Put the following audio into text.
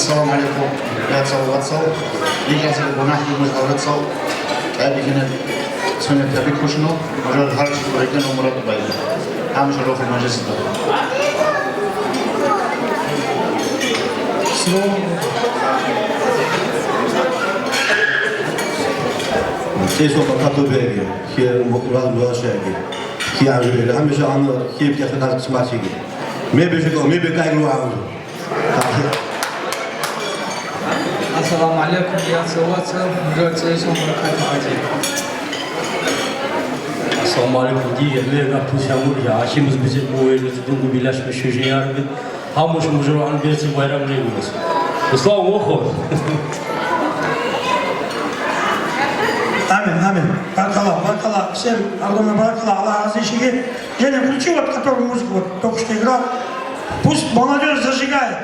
Assalamu alaikum. Я целоваться. Сейчас я бонах ему говорится. Я бегаю. Сегодня я бегушну. Может, хорошо, пройти на Мурат Бай. Там же рофи мажест. Keşke o katı belge, ki mutluluğun doğuşaydı, ki arıyor, hamisha anı, ki bir yakından kısmak çeki. Maybe kaygılı ağırdı. Assalamu alaikum, ya sallallahu alaihi wa sallam. Assalamu alaikum diye mega pushamur ya aşımız bizi bu öyle tutungu birleşmiş şey yargı hamusumuz olan birisi bayram neyimiz. Islam okur. Амин. Баркала. Всем огромное баркала. Аллах разрешите. Женя, включи вот, который музыку вот только что играл. Пусть молодежь зажигает.